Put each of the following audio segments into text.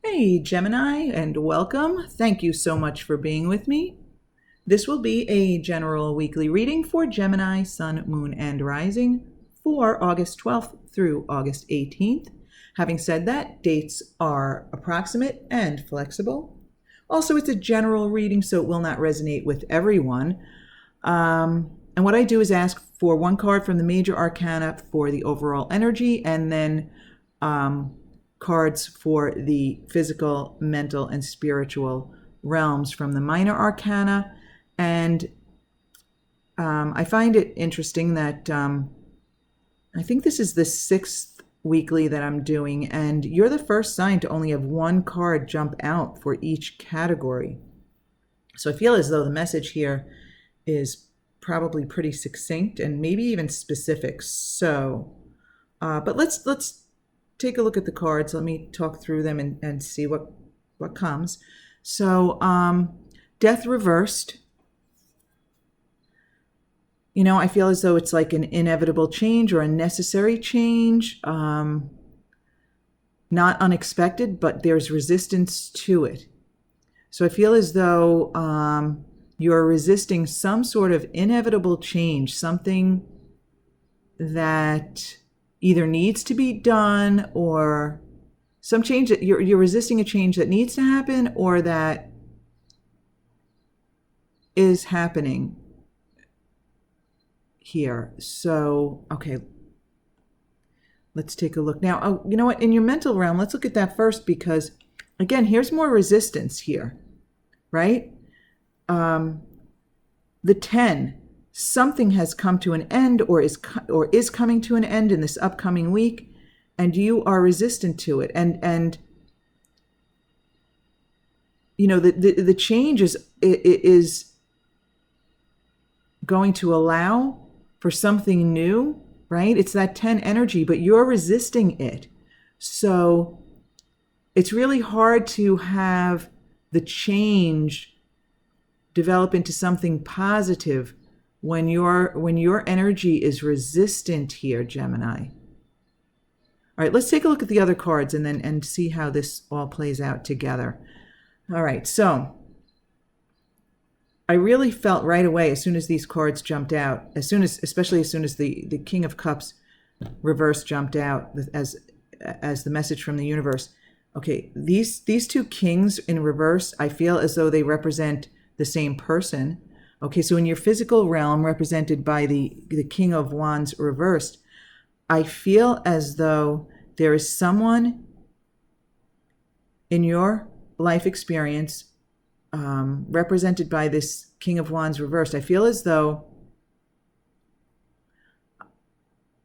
Hey Gemini, and welcome. Thank you so much for being with me. This will be a general weekly reading for Gemini, Sun, Moon, and Rising for August 12th through August 18th. Having said that, dates are approximate and flexible. Also, it's a general reading, so it will not resonate with everyone. And what I do is ask for one card from the major arcana for the overall energy, and then cards for the physical, mental, and spiritual realms from the minor arcana. And I find it interesting that I think this is the 6th weekly that I'm doing, and you're the first sign to only have one card jump out for each category. So I feel as though the message here is probably pretty succinct and maybe even specific. So, but let's take a look at the cards. Let me talk through them and see what comes. So, death reversed. You know, I feel as though it's like an inevitable change or a necessary change. Not unexpected, but there's resistance to it. So I feel as though you're resisting some sort of inevitable change, something that either needs to be done, or some change that you're resisting, a change that needs to happen or that is happening here. So, okay, let's take a look. Now, oh, you know what? In your mental realm, let's look at that first, because again, here's more resistance here, right? The 10, something has come to an end or is coming to an end in this upcoming week, and you are resistant to it. And you know, the change is going to allow for something new, right? It's that 10 energy, but you're resisting it. So it's really hard to have the change develop into something positive when your energy is resistant here, Gemini. All right, let's take a look at the other cards and see how this all plays out together. All right, so I really felt right away as soon as these cards jumped out, especially as soon as the King of Cups reverse jumped out as the message from the universe. Okay, these two kings in reverse, I feel as though they represent the same person. Okay, so in your physical realm, represented by the King of Wands reversed, I feel as though there is someone in your life experience represented by this King of Wands reversed. I feel as though,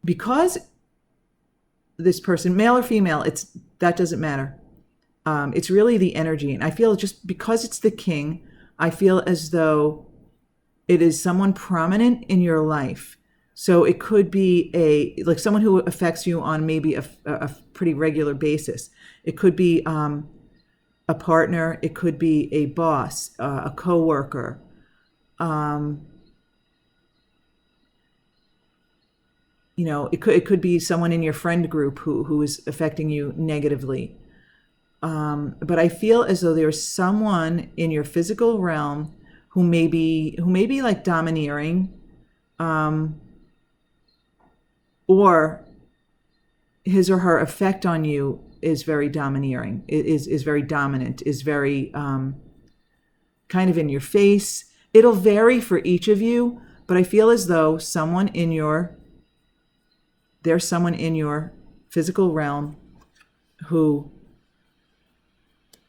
because this person, male or female, that doesn't matter. It's really the energy. And I feel just because it's the king, I feel as though it is someone prominent in your life. So it could be like someone who affects you on maybe a pretty regular basis. It could be a partner. It could be a boss, a coworker. You know, it could be someone in your friend group who is affecting you negatively. But I feel as though there's someone in your physical realm who may be like domineering, or his or her effect on you is very domineering, is very dominant, is very kind of in your face. It'll vary for each of you, but I feel as though there's someone in your physical realm who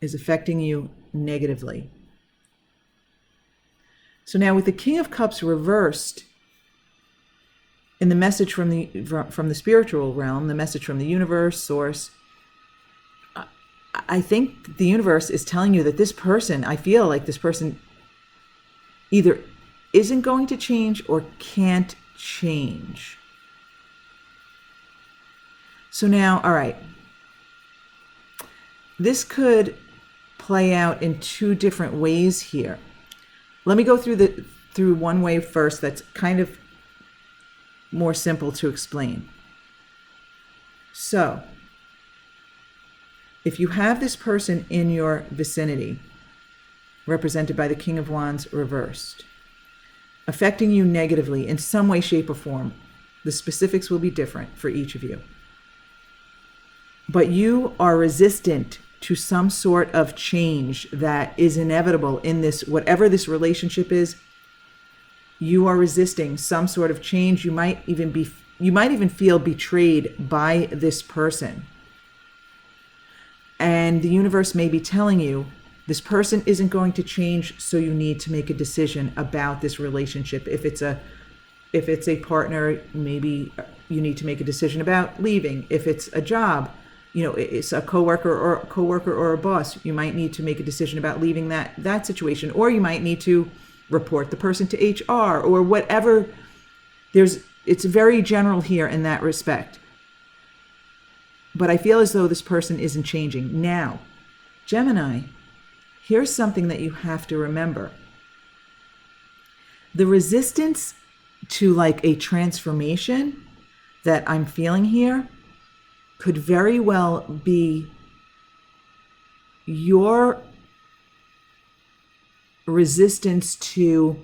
is affecting you negatively. So now with the King of Cups reversed, in the message from the spiritual realm, the message from the universe, source, I think the universe is telling you that this person, I feel like this person either isn't going to change or can't change. So now, all right, this could play out in two different ways here. Let me go through one way first that's kind of more simple to explain. So if you have this person in your vicinity, represented by the King of Wands reversed, affecting you negatively in some way, shape, or form, the specifics will be different for each of you, but you are resistant to some sort of change that is inevitable in this, whatever this relationship is, you are resisting some sort of change. You might even feel betrayed by this person. And the universe may be telling you, this person isn't going to change, so you need to make a decision about this relationship. If it's a partner, maybe you need to make a decision about leaving. If it's a job, it's a coworker or a boss, you might need to make a decision about leaving that situation, or you might need to report the person to HR or whatever. It's very general here in that respect. But I feel as though this person isn't changing. Now, Gemini, here's something that you have to remember. The resistance to like a transformation that I'm feeling here could very well be your resistance to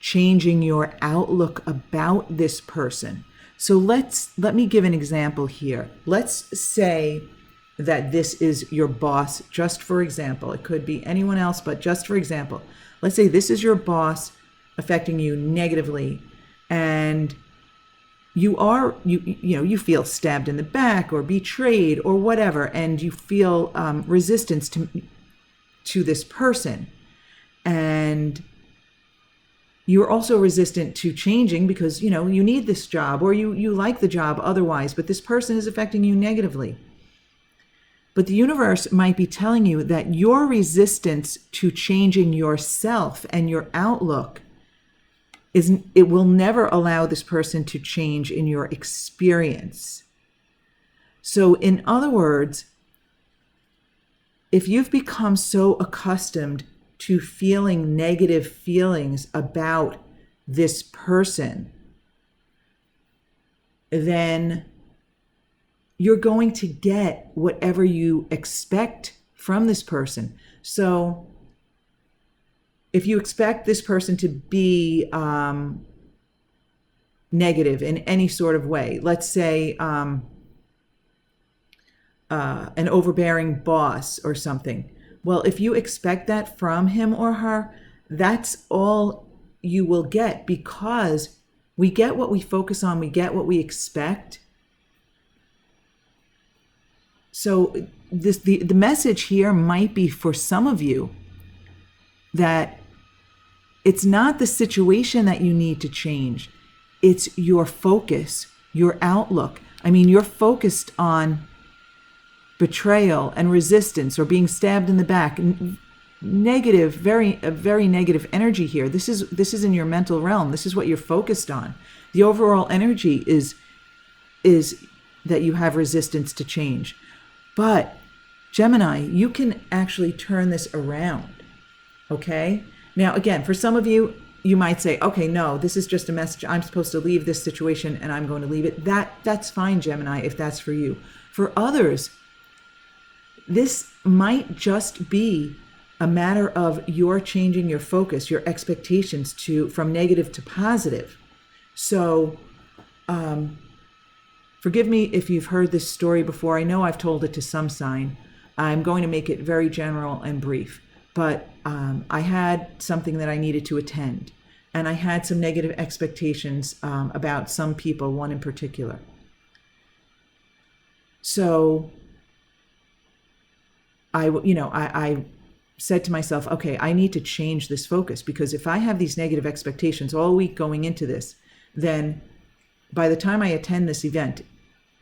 changing your outlook about this person. So let me give an example here. Let's say that this is your boss, just for example. It could be anyone else, but just for example, let's say this is your boss affecting you negatively, and you feel stabbed in the back or betrayed or whatever, and you feel resistance to this person, and you're also resistant to changing because you need this job, or you like the job otherwise, but this person is affecting you negatively. But the universe might be telling you that your resistance to changing yourself and your outlook it will never allow this person to change in your experience. So in other words, if you've become so accustomed to feeling negative feelings about this person, then you're going to get whatever you expect from this person. So if you expect this person to be negative in any sort of way, let's say an overbearing boss or something, well, if you expect that from him or her, that's all you will get, because we get what we focus on, we get what we expect. So the message here might be for some of you that it's not the situation that you need to change. It's your focus, your outlook. I mean, you're focused on betrayal and resistance or being stabbed in the back. Negative, very negative energy here. This is in your mental realm. This is what you're focused on. The overall energy is that you have resistance to change. But Gemini, you can actually turn this around. Okay? Now, again, for some of you, you might say, okay, no, this is just a message. I'm supposed to leave this situation and I'm going to leave it. That's fine, Gemini, if that's for you. For others, this might just be a matter of your changing your focus, your expectations from negative to positive. So, forgive me if you've heard this story before. I know I've told it to some sign. I'm going to make it very general and brief. But I had something that I needed to attend, and I had some negative expectations about some people, one in particular. So I said to myself, okay, I need to change this focus, because if I have these negative expectations all week going into this, then by the time I attend this event,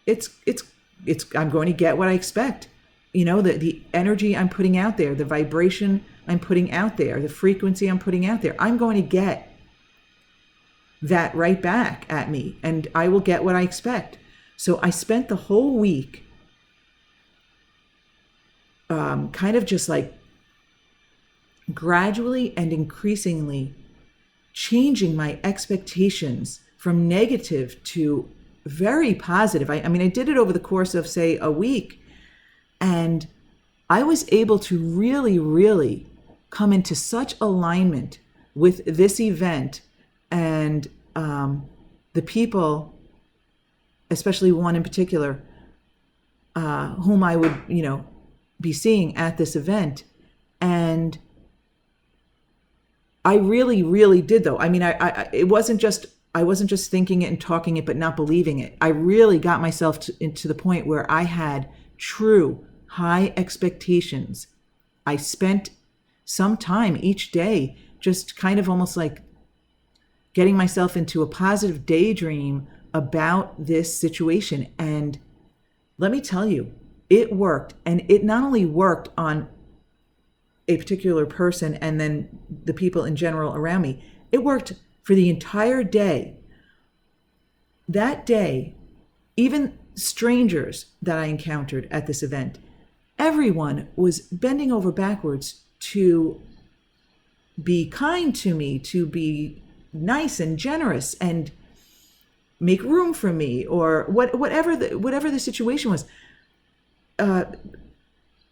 I'm going to get what I expect. The energy I'm putting out there, the vibration I'm putting out there, the frequency I'm putting out there, I'm going to get that right back at me, and I will get what I expect. So I spent the whole week kind of just like gradually and increasingly changing my expectations from negative to very positive. I mean, I did it over the course of, say, a week. And I was able to really, really come into such alignment with this event and the people, especially one in particular, whom I would, be seeing at this event. And I really, really did, though. I mean, I wasn't just thinking it and talking it, but not believing it. I really got myself into the point where I had true high expectations. I spent some time each day just kind of almost like getting myself into a positive daydream about this situation. And let me tell you, it worked. And it not only worked on a particular person and then the people in general around me, it worked for the entire day. That day, even strangers that I encountered at this event, everyone was bending over backwards to be kind to me, to be nice and generous and make room for me, or whatever the situation was.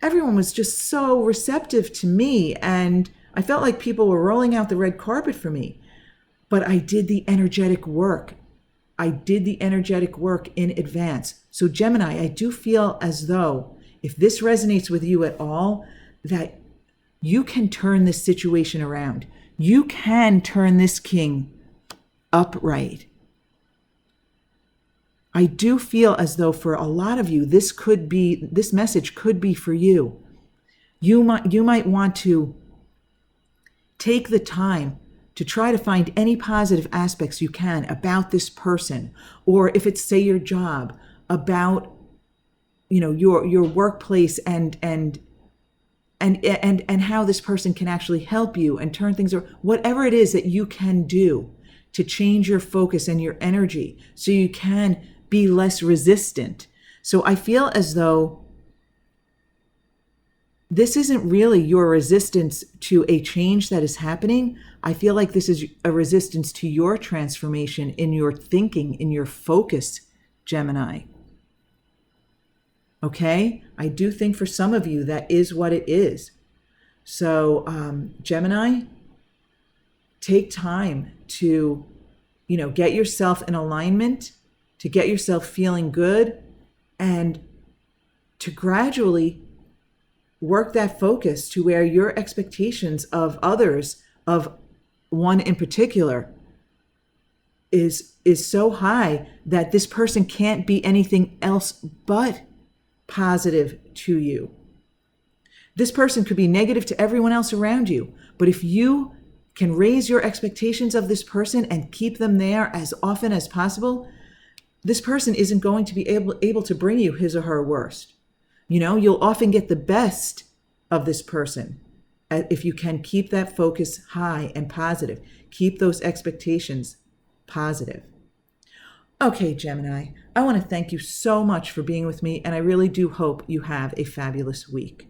Everyone was just so receptive to me, and I felt like people were rolling out the red carpet for me. But I did the energetic work. I did the energetic work in advance. So Gemini, I do feel as though if this resonates with you at all, that you can turn this situation around. You can turn this king upright. I do feel as though for a lot of you, this message could be for you. You might want to take the time to try to find any positive aspects you can about this person, or if it's, say, your job, about your workplace and how this person can actually help you and turn things around. Whatever it is that you can do to change your focus and your energy so you can be less resistant. So I feel as though this isn't really your resistance to a change that is happening. I feel like this is a resistance to your transformation in your thinking, in your focus, Gemini. Okay? I do think for some of you that is what it is. So Gemini, take time to, get yourself in alignment, to get yourself feeling good, and to gradually work that focus to where your expectations of others, of one in particular, is so high that this person can't be anything else but positive to you. This person could be negative to everyone else around you, but if you can raise your expectations of this person and keep them there as often as possible, this person isn't going to be able to bring you his or her worst. You'll often get the best of this person if you can keep that focus high and positive. Keep those expectations positive. Okay, Gemini, I want to thank you so much for being with me, and I really do hope you have a fabulous week.